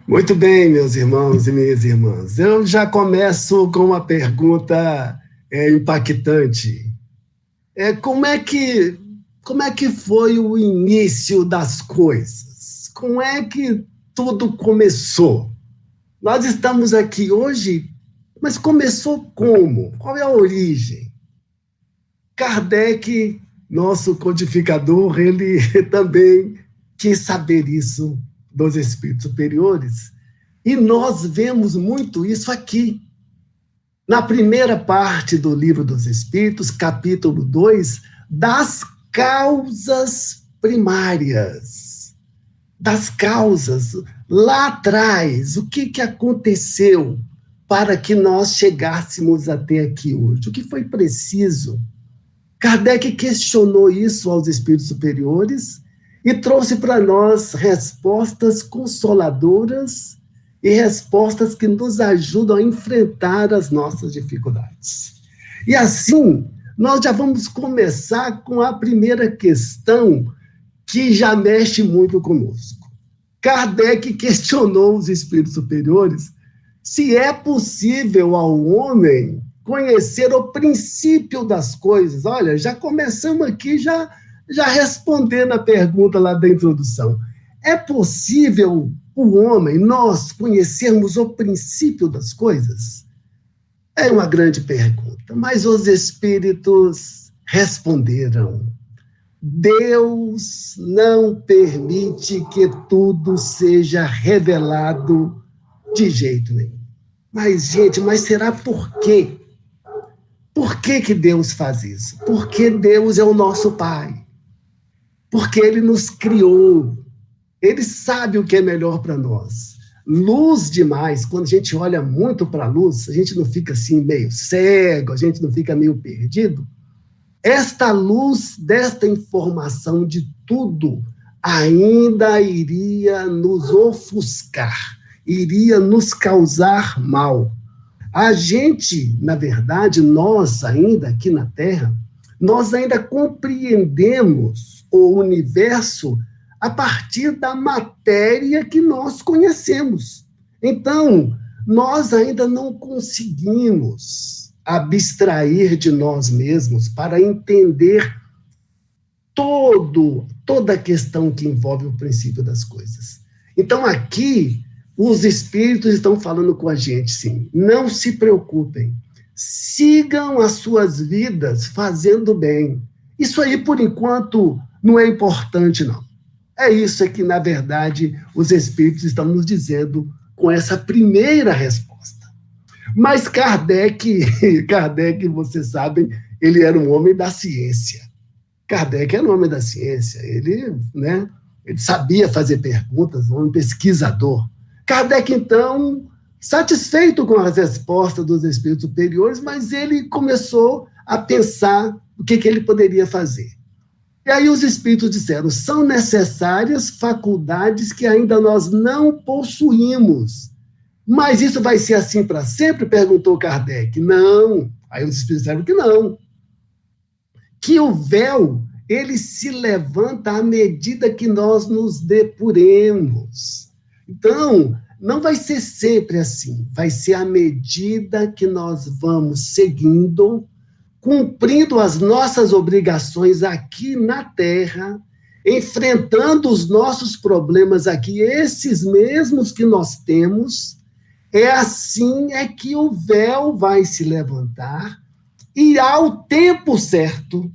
Muito bem, meus irmãos e minhas irmãs. Eu já começo com uma pergunta impactante. Como é que foi o início das coisas? Como é que tudo começou? Nós estamos aqui hoje, mas começou como? Qual é a origem? Kardec, nosso codificador, ele também quis saber isso dos espíritos superiores. E nós vemos muito isso aqui. Na primeira parte do Livro dos Espíritos, capítulo 2, das causas primárias. Das causas. Lá atrás, o que aconteceu para que nós chegássemos até aqui hoje? O que foi preciso? Kardec questionou isso aos espíritos superiores e trouxe para nós respostas consoladoras e respostas que nos ajudam a enfrentar as nossas dificuldades. E assim, nós já vamos começar com a primeira questão que já mexe muito conosco. Kardec questionou os espíritos superiores se é possível ao homem conhecer o princípio das coisas. Olha, já começamos aqui, já respondendo a pergunta lá da introdução. É possível o homem, nós, conhecermos o princípio das coisas? É uma grande pergunta, mas os espíritos responderam: Deus não permite que tudo seja revelado de jeito nenhum. Mas, gente, será por quê? Por que Deus faz isso? Porque Deus é o nosso Pai. Porque Ele nos criou. Ele sabe o que é melhor para nós. Luz demais, quando a gente olha muito para a luz, a gente não fica assim meio cego, a gente não fica meio perdido. Esta luz, desta informação de tudo, ainda iria nos ofuscar, iria nos causar mal. A gente, na verdade, nós ainda aqui na Terra, nós ainda compreendemos o universo a partir da matéria que nós conhecemos. Então, nós ainda não conseguimos abstrair de nós mesmos para entender toda a questão que envolve o princípio das coisas. Então, aqui, os espíritos estão falando com a gente, sim. Não se preocupem. Sigam as suas vidas fazendo bem. Isso aí, por enquanto, não é importante, não. É isso que, na verdade, os espíritos estão nos dizendo com essa primeira resposta. Mas Kardec, vocês sabem, ele era um homem da ciência. Kardec era um homem da ciência. Ele sabia fazer perguntas, um homem pesquisador. Kardec, então, satisfeito com as respostas dos espíritos superiores, mas ele começou a pensar o que ele poderia fazer. E aí os espíritos disseram: são necessárias faculdades que ainda nós não possuímos. Mas isso vai ser assim para sempre? Perguntou Kardec. Não. Aí os espíritos disseram que não. Que o véu, ele se levanta à medida que nós nos depuremos. Então, não vai ser sempre assim. Vai ser à medida que nós vamos seguindo, cumprindo as nossas obrigações aqui na Terra, enfrentando os nossos problemas aqui, esses mesmos que nós temos, assim que o véu vai se levantar e ao tempo certo,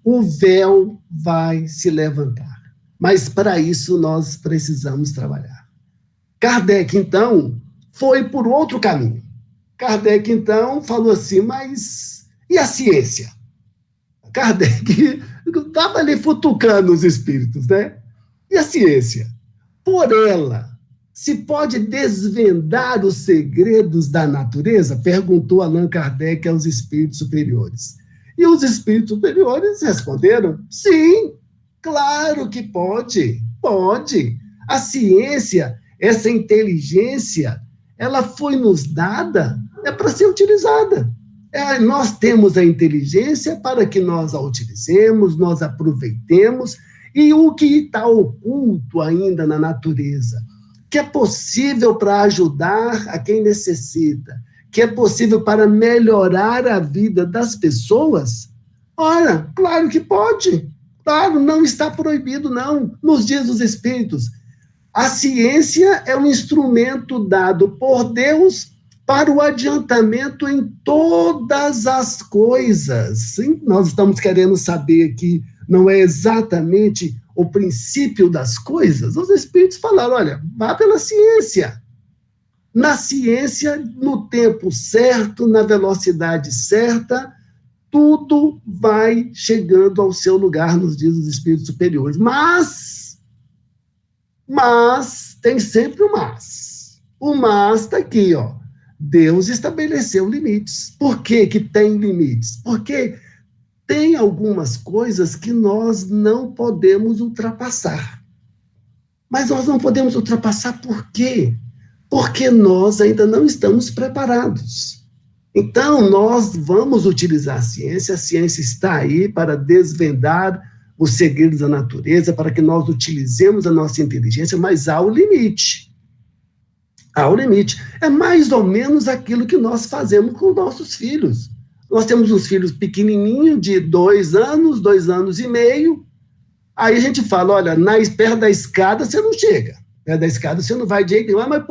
o véu vai se levantar. Mas para isso nós precisamos trabalhar. Kardec, então, foi por outro caminho. Kardec, então, falou assim: mas e a ciência? Kardec estava ali futucando os espíritos, né? E a ciência? Por ela, se pode desvendar os segredos da natureza? Perguntou Allan Kardec aos espíritos superiores. E os espíritos superiores responderam: sim, claro que pode, pode. A ciência, essa inteligência, ela foi nos dada, para ser utilizada. Nós temos a inteligência para que nós a utilizemos, nós aproveitemos E o que está oculto ainda na natureza, que é possível para ajudar a quem necessita, que é possível para melhorar a vida das pessoas, ora, claro que pode. Claro, não está proibido, não, nos dias dos Espíritos. A ciência é um instrumento dado por Deus para o adiantamento em todas as coisas. Sim, nós estamos querendo saber que não é exatamente o princípio das coisas. Os Espíritos falaram, olha, vá pela ciência. Na ciência, no tempo certo, na velocidade certa, tudo vai chegando ao seu lugar nos dias dos espíritos superiores. Mas, tem sempre o mas. O mas está aqui, ó. Deus estabeleceu limites. Por que que tem limites? Porque tem algumas coisas que nós não podemos ultrapassar. Mas nós não podemos ultrapassar por quê? Porque nós ainda não estamos preparados. Então, nós vamos utilizar a ciência está aí para desvendar os segredos da natureza, para que nós utilizemos a nossa inteligência, mas há o limite. Há o limite. É mais ou menos aquilo que nós fazemos com nossos filhos. Nós temos uns filhos pequenininhos, de 2 anos, 2 anos e meio, aí a gente fala, olha, perto da escada você não chega, perto da escada você não vai de jeito nenhum, mas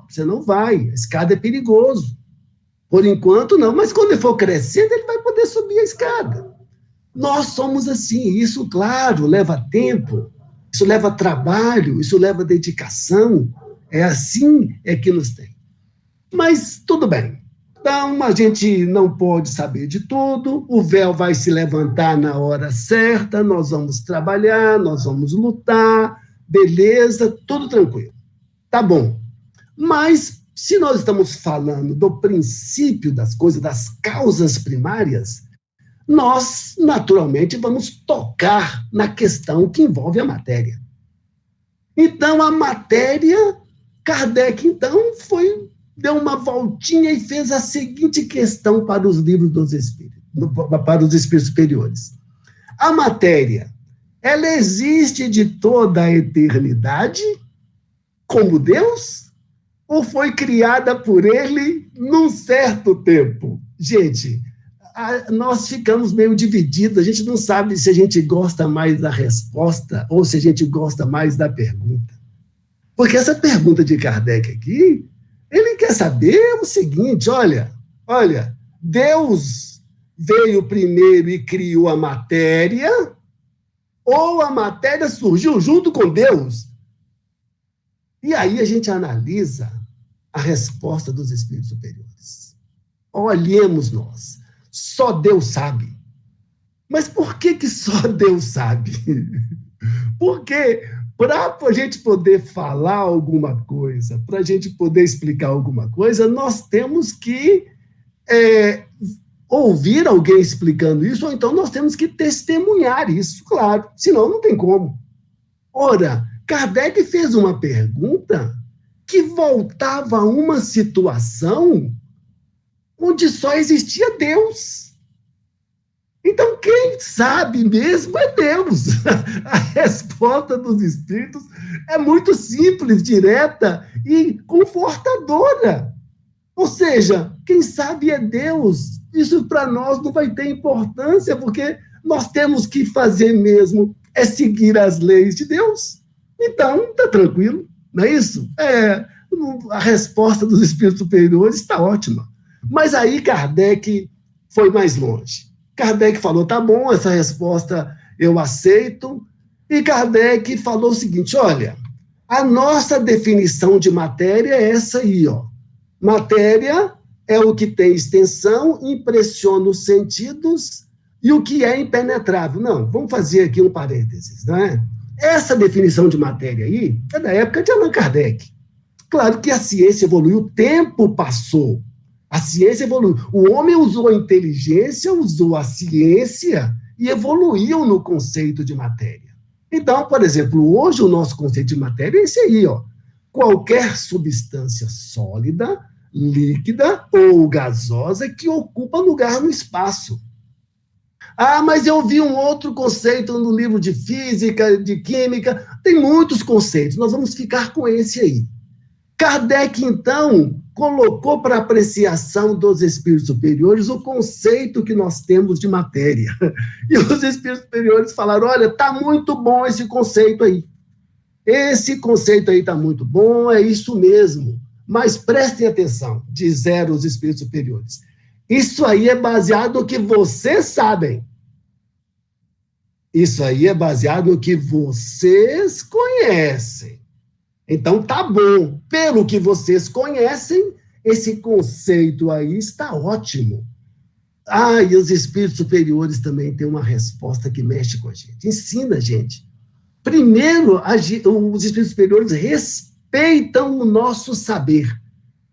você não vai, a escada é perigoso. Por enquanto, não, mas quando ele for crescendo, ele vai poder subir a escada. Nós somos assim, isso, claro, leva tempo, isso leva trabalho, isso leva dedicação, é assim que nos tem. Mas tudo bem, então a gente não pode saber de tudo, o véu vai se levantar na hora certa, nós vamos trabalhar, nós vamos lutar, beleza, tudo tranquilo, tá bom. Mas se nós estamos falando do princípio das coisas, das causas primárias, nós, naturalmente, vamos tocar na questão que envolve a matéria. Então, a matéria, Kardec, então, deu uma voltinha e fez a seguinte questão para os livros dos Espíritos, para os Espíritos superiores. A matéria, ela existe de toda a eternidade, como Deus? Ou foi criada por ele num certo tempo? Gente, nós ficamos meio divididos, a gente não sabe se a gente gosta mais da resposta ou se a gente gosta mais da pergunta. Porque essa pergunta de Kardec aqui, ele quer saber o seguinte, olha, Deus veio primeiro e criou a matéria, ou a matéria surgiu junto com Deus? E aí a gente analisa a resposta dos espíritos superiores. Olhemos nós. Só Deus sabe. Mas por que só Deus sabe? Porque para a gente poder falar alguma coisa, para a gente poder explicar alguma coisa, nós temos que ouvir alguém explicando isso, ou então nós temos que testemunhar isso, claro. Senão não tem como. Ora, Kardec fez uma pergunta que voltava a uma situação onde só existia Deus. Então, quem sabe mesmo é Deus. A resposta dos espíritos é muito simples, direta e confortadora. Ou seja, quem sabe é Deus. Isso para nós não vai ter importância, porque nós temos que fazer mesmo é seguir as leis de Deus. Então, está tranquilo, não é isso? A resposta dos espíritos superiores está ótima. Mas aí Kardec foi mais longe. Kardec falou, tá bom, essa resposta eu aceito. E Kardec falou o seguinte, olha, a nossa definição de matéria é essa aí, ó. Matéria é o que tem extensão, impressiona os sentidos e o que é impenetrável. Não, vamos fazer aqui um parênteses, não é? Essa definição de matéria aí é da época de Allan Kardec. Claro que a ciência evoluiu, o tempo passou. A ciência evoluiu. O homem usou a inteligência, usou a ciência e evoluiu no conceito de matéria. Então, por exemplo, hoje o nosso conceito de matéria é esse aí, ó. Qualquer substância sólida, líquida ou gasosa que ocupa lugar no espaço. Ah, mas eu vi um outro conceito no livro de física, de química. Tem muitos conceitos, nós vamos ficar com esse aí. Kardec, então, colocou para apreciação dos espíritos superiores o conceito que nós temos de matéria. E os espíritos superiores falaram, olha, está muito bom esse conceito aí. Esse conceito aí está muito bom, é isso mesmo. Mas prestem atenção, disseram os espíritos superiores. Isso aí é baseado no que vocês sabem. Isso aí é baseado no que vocês conhecem. Então, tá bom. Pelo que vocês conhecem, esse conceito aí está ótimo. Ah, e os espíritos superiores também têm uma resposta que mexe com a gente. Ensina a gente. Primeiro, os espíritos superiores respeitam o nosso saber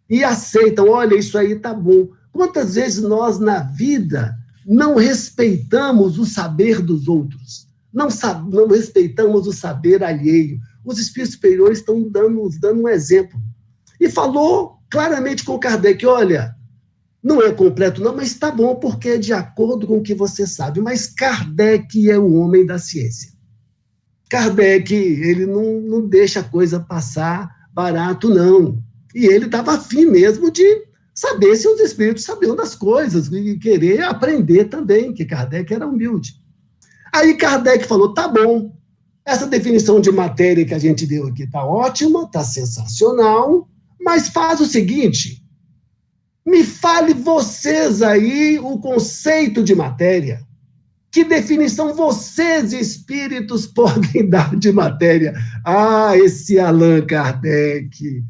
e aceitam, olha, isso aí tá bom. Quantas vezes nós, na vida, não respeitamos o saber dos outros? Não respeitamos o saber alheio. Os espíritos superiores estão nos dando um exemplo. E falou claramente com Kardec, olha, não é completo não, mas está bom, porque é de acordo com o que você sabe. Mas Kardec é o homem da ciência. Kardec, ele não deixa a coisa passar barato, não. E ele estava afim mesmo de saber se os espíritos sabiam das coisas e querer aprender também, que Kardec era humilde. Aí Kardec falou, tá bom, essa definição de matéria que a gente deu aqui está ótima, está sensacional, mas faz o seguinte, me fale vocês aí o conceito de matéria. Que definição vocês, espíritos, podem dar de matéria? Ah, esse Allan Kardec,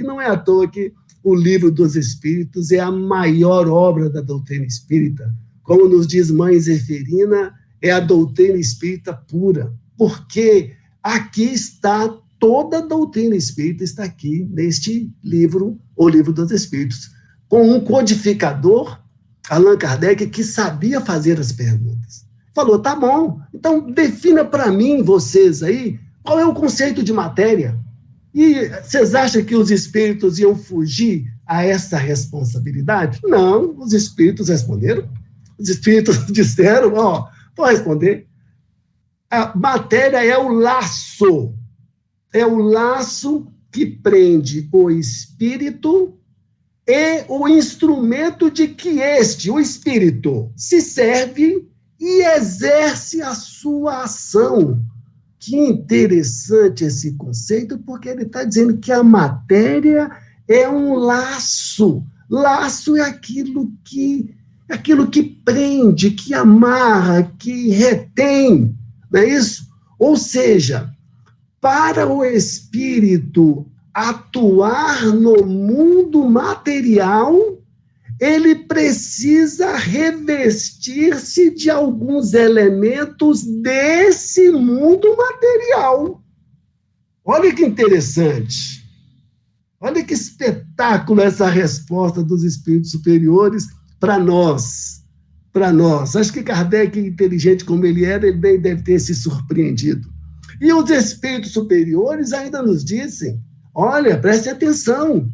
não é à toa que o Livro dos Espíritos é a maior obra da doutrina espírita. Como nos diz Mãe Zeferina, é a doutrina espírita pura, porque aqui está, toda a doutrina espírita está aqui neste livro, o Livro dos Espíritos, com um codificador, Allan Kardec, que sabia fazer as perguntas. Falou, tá bom, então defina para mim, vocês aí, qual é o conceito de matéria? E vocês acham que os espíritos iam fugir a essa responsabilidade? Não, os espíritos responderam. Os espíritos disseram, ó, vou responder. A matéria é o laço que prende o espírito e o instrumento de que o espírito, se serve e exerce a sua ação. Que interessante esse conceito, porque ele está dizendo que a matéria é um laço. Laço é aquilo que prende, que amarra, que retém, não é isso? Ou seja, para o espírito atuar no mundo material, ele precisa revestir-se de alguns elementos desse mundo material. Olha que interessante. Olha que espetáculo essa resposta dos espíritos superiores para nós. Para nós. Acho que Kardec, inteligente como ele era, ele bem deve ter se surpreendido. E os espíritos superiores ainda nos dizem, olha, preste atenção,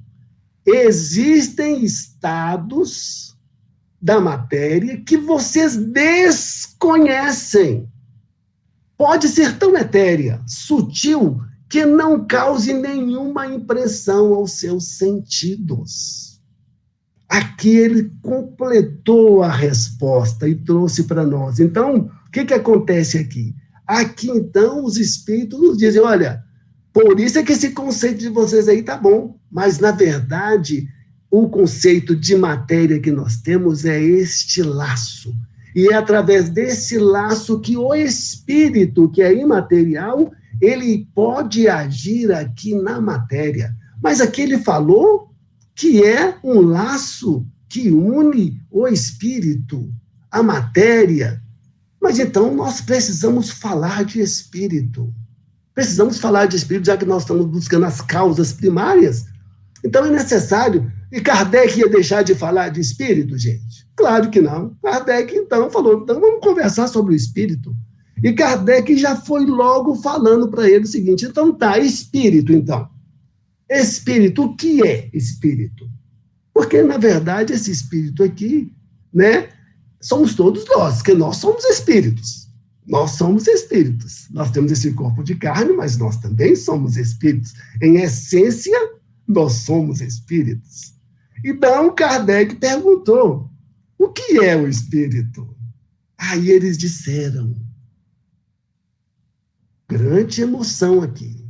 existem estados da matéria que vocês desconhecem. Pode ser tão etérea, sutil, que não cause nenhuma impressão aos seus sentidos. Aqui ele completou a resposta e trouxe para nós. Então, o que acontece aqui? Aqui, então, os espíritos nos dizem, olha, por isso é que esse conceito de vocês aí tá bom, mas, na verdade, o conceito de matéria que nós temos é este laço. E é através desse laço que o espírito, que é imaterial, ele pode agir aqui na matéria. Mas aqui ele falou que é um laço que une o espírito, a matéria. Mas então nós precisamos falar de espírito. Precisamos falar de espírito, já que nós estamos buscando as causas primárias. Então é necessário. E Kardec ia deixar de falar de espírito, gente? Claro que não. Kardec, então, falou, então vamos conversar sobre o espírito. E Kardec já foi logo falando para ele o seguinte, então tá, espírito, então. Espírito, o que é espírito? Porque, na verdade, esse espírito aqui, né, Somos todos nós, porque nós somos espíritos. Nós somos espíritos. Nós temos esse corpo de carne, mas nós também somos espíritos. Em essência, nós somos espíritos. Então, Kardec perguntou, o que é o espírito? Aí eles disseram, grande emoção aqui,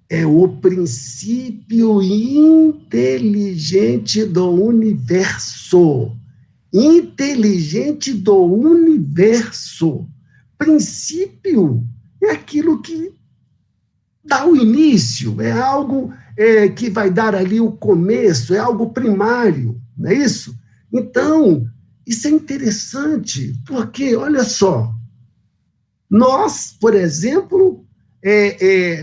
é o princípio inteligente do universo. Inteligente do universo. Princípio é aquilo que dá o início, é algo que vai dar ali o começo, é algo primário, não é isso? Então, isso é interessante, porque, olha só, nós, por exemplo,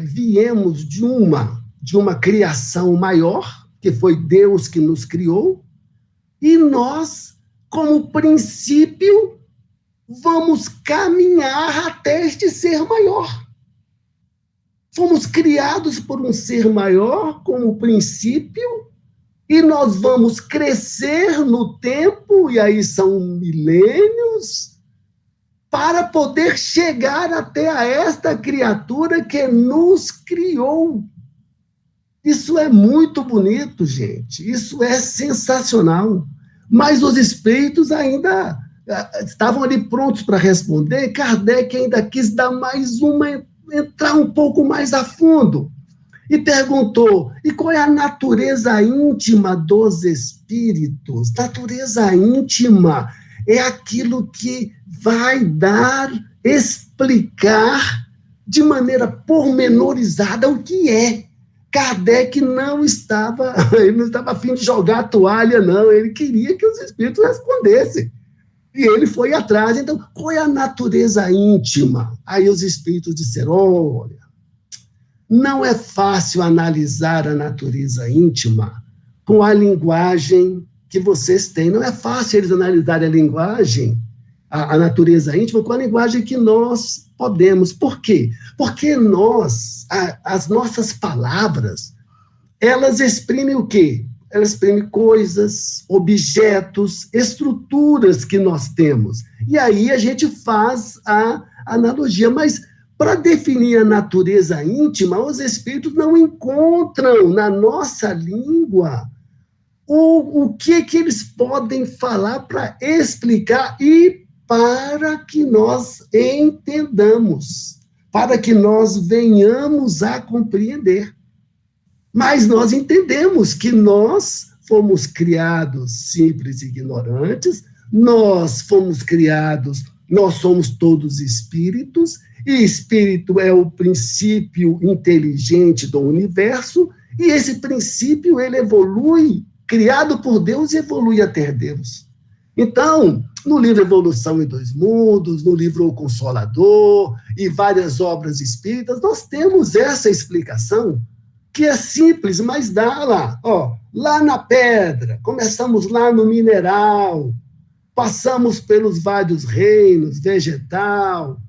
viemos de uma criação maior, que foi Deus que nos criou, e nós, como princípio, vamos caminhar até este ser maior. Fomos criados por um ser maior como princípio, e nós vamos crescer no tempo, e aí são milênios, para poder chegar até a esta criatura que nos criou. Isso é muito bonito, gente. Isso é sensacional. Mas os espíritos ainda estavam ali prontos para responder. Kardec ainda quis dar mais uma, entrar um pouco mais a fundo. E perguntou, e qual é a natureza íntima dos espíritos? Natureza íntima é aquilo que vai dar, explicar de maneira pormenorizada o que é. Kardec não estava a fim de jogar a toalha, não. Ele queria que os espíritos respondessem. E ele foi atrás. Então, qual é a natureza íntima? Aí os espíritos disseram, olha, não é fácil analisar a natureza íntima com a linguagem que vocês têm. Não é fácil eles analisarem a linguagem, a natureza íntima, com a linguagem que nós podemos. Por quê? Porque as nossas palavras, elas exprimem o quê? Elas exprimem coisas, objetos, estruturas que nós temos. E aí a gente faz a analogia, mas para definir a natureza íntima, os espíritos não encontram na nossa língua o que eles podem falar para explicar e para que nós entendamos, para que nós venhamos a compreender. Mas nós entendemos que nós fomos criados simples e ignorantes, nós somos todos espíritos, e espírito é o princípio inteligente do universo, e esse princípio, ele evolui, criado por Deus, e evolui até Deus. Então, no livro Evolução em Dois Mundos, no livro O Consolador, e várias obras espíritas, nós temos essa explicação, que é simples, mas dá lá na pedra, começamos lá no mineral, passamos pelos vários reinos, vegetal,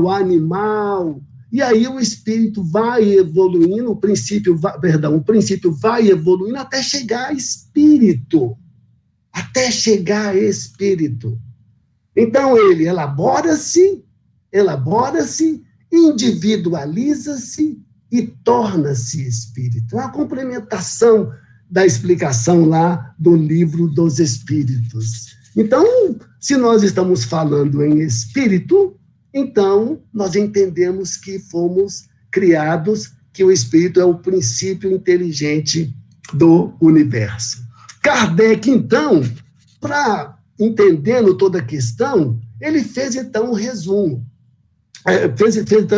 animal, e aí o espírito vai evoluindo, o princípio vai evoluindo até chegar a espírito. Então ele elabora-se, individualiza-se e torna-se espírito. É uma complementação da explicação lá do Livro dos Espíritos. Então, se nós estamos falando em espírito, então nós entendemos que fomos criados, que o espírito é o princípio inteligente do universo. Kardec, então, entendendo toda a questão, ele fez, então, um resumo.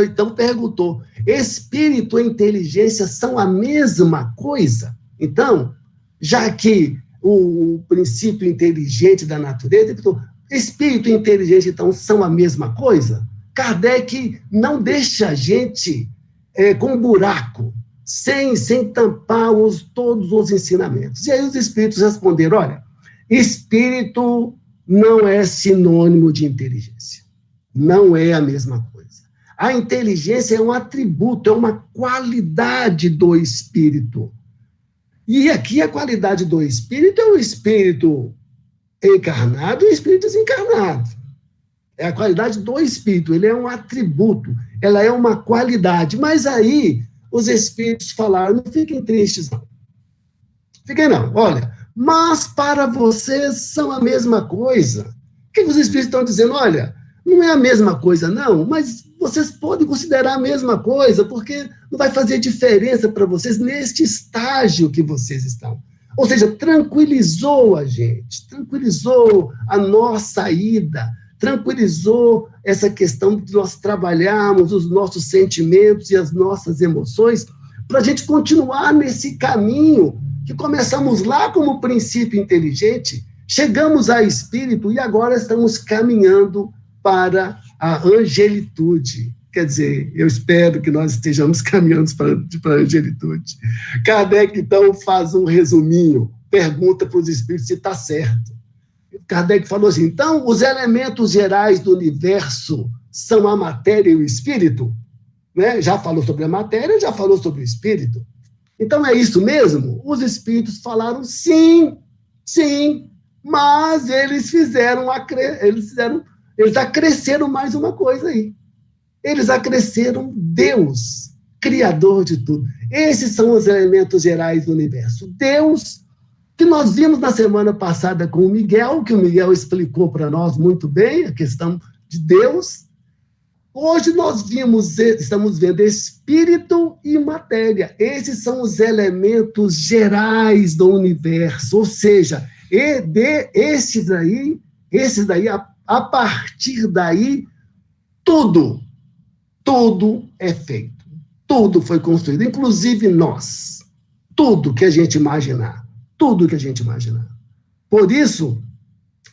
Então, perguntou, espírito e inteligência são a mesma coisa? Então, já que o princípio inteligente da natureza, então, espírito e inteligência, então, são a mesma coisa? Kardec não deixa a gente com um buraco, sem tampar todos os ensinamentos. E aí os espíritos responderam, olha, espírito não é sinônimo de inteligência. Não é a mesma coisa. A inteligência é um atributo, é uma qualidade do espírito. E aqui a qualidade do espírito é o espírito encarnado e espírito desencarnado. É a qualidade do espírito, ele é um atributo, ela é uma qualidade. Mas aí, os espíritos falaram, não fiquem tristes, não. Fiquem não, olha, mas para vocês são a mesma coisa. O que os espíritos estão dizendo? Olha, não é a mesma coisa, não, mas vocês podem considerar a mesma coisa, porque não vai fazer diferença para vocês neste estágio que vocês estão. Ou seja, tranquilizou a gente, tranquilizou a nossa ida, tranquilizou essa questão de nós trabalharmos os nossos sentimentos e as nossas emoções para a gente continuar nesse caminho que começamos lá como princípio inteligente, chegamos a espírito e agora estamos caminhando para a angelitude. Quer dizer, eu espero que nós estejamos caminhando para a angelitude. Kardec, então, faz um resuminho, pergunta para os espíritos se está certo. Kardec falou assim, então, os elementos gerais do universo são a matéria e o espírito? Né? Já falou sobre a matéria, já falou sobre o espírito. Então, é isso mesmo? Os espíritos falaram sim, sim, mas eles acresceram mais uma coisa aí. Eles acresceram Deus, Criador de tudo. Esses são os elementos gerais do universo. Deus, que nós vimos na semana passada com o Miguel, que o Miguel explicou para nós muito bem a questão de Deus. Hoje nós estamos vendo espírito e matéria. Esses são os elementos gerais do universo. Ou seja, esses daí, a partir daí, tudo é feito. Tudo foi construído, inclusive nós. Tudo que a gente imaginar. Por isso,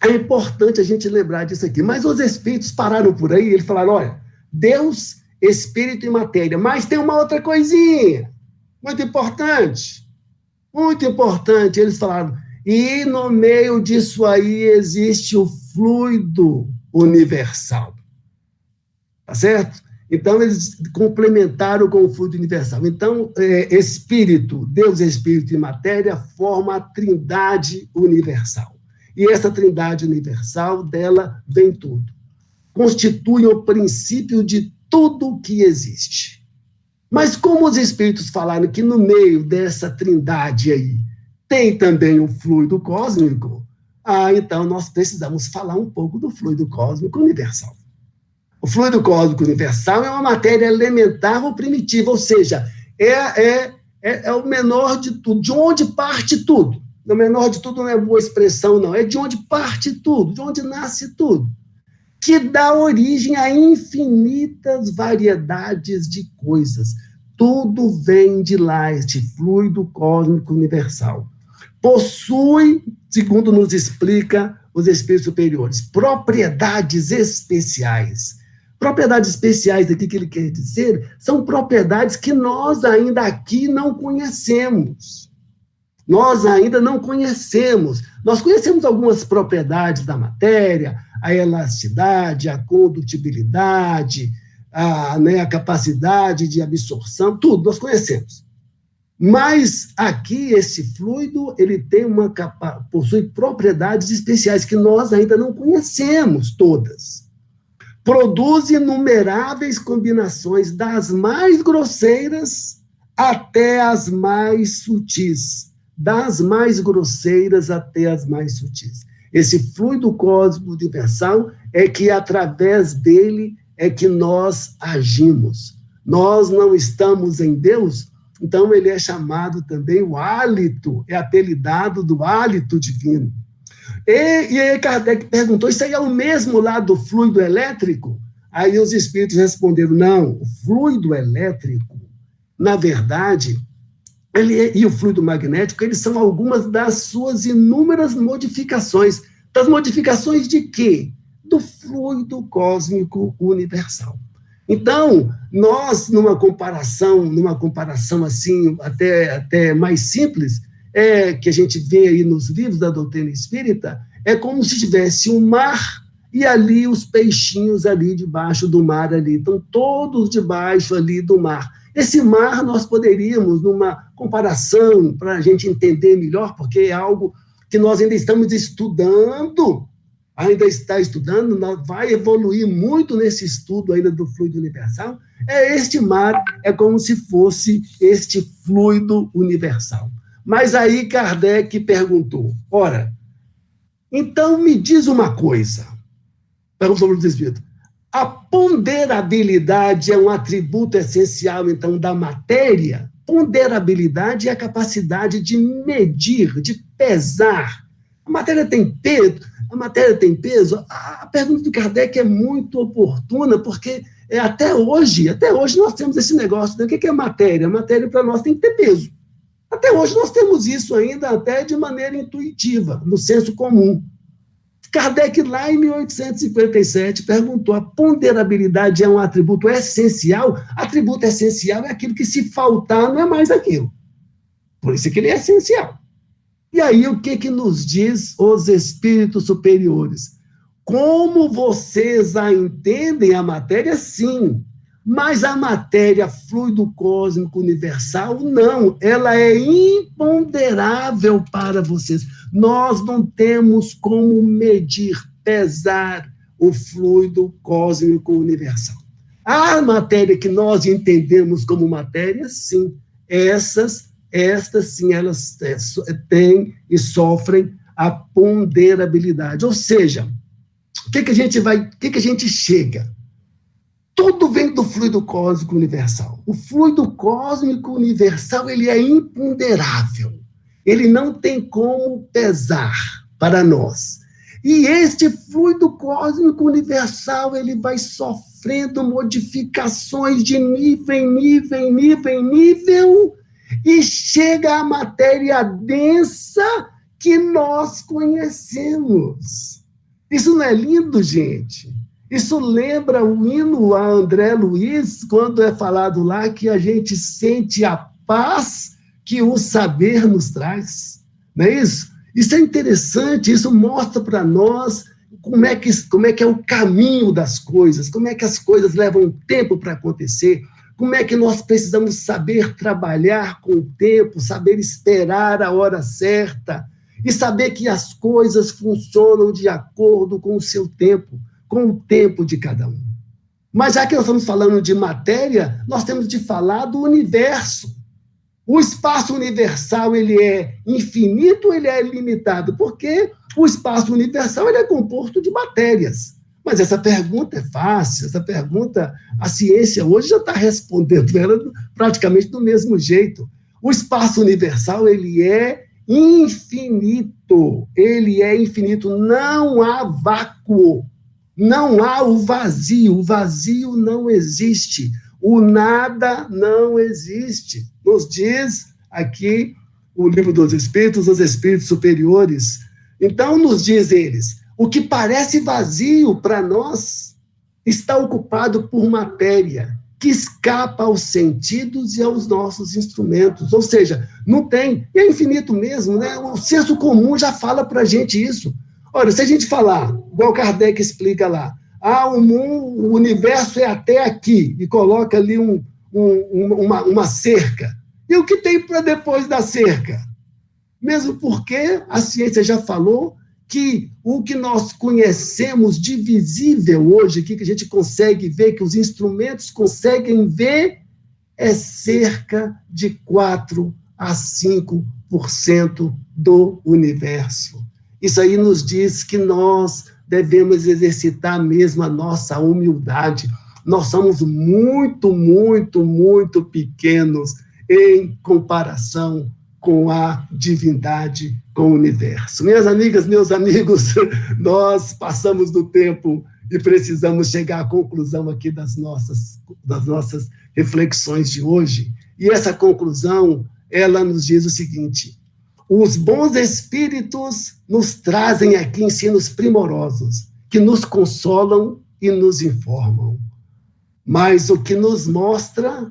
é importante a gente lembrar disso aqui. Mas os espíritos pararam por aí e eles falaram, olha, Deus, espírito e matéria. Mas tem uma outra coisinha, muito importante. Eles falaram, e no meio disso aí existe o fluido universal. Tá certo? Então, eles complementaram com o fluido universal. Então, espírito, Deus, espírito e matéria formam a trindade universal. E essa trindade universal, dela vem tudo. Constitui o princípio de tudo que existe. Mas como os espíritos falaram que no meio dessa trindade aí tem também o fluido cósmico, então nós precisamos falar um pouco do fluido cósmico universal. O fluido cósmico universal é uma matéria elementar ou primitiva, ou seja, é o menor de tudo, de onde parte tudo. O menor de tudo não é boa expressão, não, é de onde parte tudo, de onde nasce tudo, que dá origem a infinitas variedades de coisas. Tudo vem de lá, este fluido cósmico universal. Possui, segundo nos explica os espíritos superiores, propriedades especiais. Propriedades especiais aqui que ele quer dizer são propriedades que nós ainda aqui não conhecemos. Nós ainda não conhecemos. Nós conhecemos algumas propriedades da matéria, a elasticidade, a condutibilidade, a capacidade de absorção, tudo nós conhecemos. Mas aqui, esse fluido, ele possui propriedades especiais que nós ainda não conhecemos todas. Produz inumeráveis combinações, das mais grosseiras até as mais sutis. Das mais grosseiras até as mais sutis. Esse fluido cósmico universal é que, através dele, é que nós agimos. Nós não estamos em Deus, então ele é chamado também o hálito, é apelidado do hálito divino. E aí Kardec perguntou, isso aí é o mesmo lá do fluido elétrico? Aí os espíritos responderam, não, o fluido elétrico, na verdade, e o fluido magnético, eles são algumas das suas inúmeras modificações. Das modificações de quê? Do fluido cósmico universal. Então, nós, numa comparação assim, até mais simples, que a gente vê aí nos livros da doutrina espírita, é como se tivesse um mar e ali os peixinhos ali debaixo do mar ali, estão todos debaixo ali do mar. Esse mar nós poderíamos, numa comparação, para a gente entender melhor, porque é algo que nós ainda estamos estudando, ainda está estudando, vai evoluir muito nesse estudo ainda do fluido universal, este mar é como se fosse este fluido universal. Mas aí Kardec perguntou, ora, então me diz uma coisa, perguntou para o Espírito, a ponderabilidade é um atributo essencial, então, da matéria? Ponderabilidade é a capacidade de medir, de pesar. A matéria tem peso? A matéria tem peso? A pergunta do Kardec é muito oportuna, porque até hoje nós temos esse negócio, né? O que é matéria? A matéria, para nós, tem que ter peso. Até hoje nós temos isso ainda até de maneira intuitiva, no senso comum. Kardec, lá em 1857, perguntou, a ponderabilidade é um atributo essencial? Atributo essencial é aquilo que, se faltar, não é mais aquilo. Por isso que ele é essencial. E aí, o que nos diz os espíritos superiores? Como vocês a entendem, a matéria, sim, mas a matéria fluido cósmico universal, não, ela é imponderável para vocês. Nós não temos como medir, pesar o fluido cósmico universal. A matéria que nós entendemos como matéria, sim, estas sim, elas têm e sofrem a ponderabilidade. Ou seja, o que a gente chega? Tudo vem do fluido cósmico universal. O fluido cósmico universal, ele é imponderável. Ele não tem como pesar para nós. E este fluido cósmico universal, ele vai sofrendo modificações de nível em nível, e chega à matéria densa que nós conhecemos. Isso não é lindo, gente? Isso lembra o hino a André Luiz, quando é falado lá que a gente sente a paz que o saber nos traz. Não é isso? Isso é interessante, isso mostra para nós como é que é o caminho das coisas, como é que as coisas levam tempo para acontecer, como é que nós precisamos saber trabalhar com o tempo, saber esperar a hora certa e saber que as coisas funcionam de acordo com o seu tempo, com o tempo de cada um. Mas já que nós estamos falando de matéria, nós temos de falar do universo. O espaço universal, ele é infinito ou ele é ilimitado? Porque o espaço universal, ele é composto de matérias. Mas essa pergunta é fácil, essa pergunta, a ciência hoje já está respondendo ela praticamente do mesmo jeito. O espaço universal, ele é infinito, não há vácuo. Não há o vazio não existe, o nada não existe. Nos diz aqui o livro dos Espíritos, os Espíritos superiores. Então, nos diz eles, o que parece vazio para nós está ocupado por matéria que escapa aos sentidos e aos nossos instrumentos. Ou seja, não tem, e é infinito mesmo, né? O senso comum já fala para a gente isso. Olha, se a gente falar, igual Kardec explica lá, o universo é até aqui, e coloca ali uma cerca. E o que tem para depois da cerca? Mesmo porque a ciência já falou que o que nós conhecemos de visível hoje, que a gente consegue ver, que os instrumentos conseguem ver, é cerca de 4 a 5% do universo. Isso aí nos diz que nós devemos exercitar mesmo a nossa humildade. Nós somos muito, muito, muito pequenos em comparação com a divindade, com o universo. Minhas amigas, meus amigos, nós passamos do tempo e precisamos chegar à conclusão aqui das nossas reflexões de hoje. E essa conclusão, ela nos diz o seguinte: os bons espíritos nos trazem aqui ensinos primorosos, que nos consolam e nos informam. Mas que nos mostra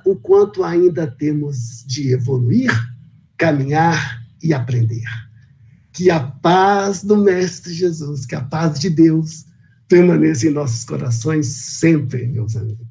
o quanto ainda temos de evoluir, caminhar e aprender. Que a paz do Mestre Jesus, que a paz de Deus permaneça em nossos corações sempre, meus amigos.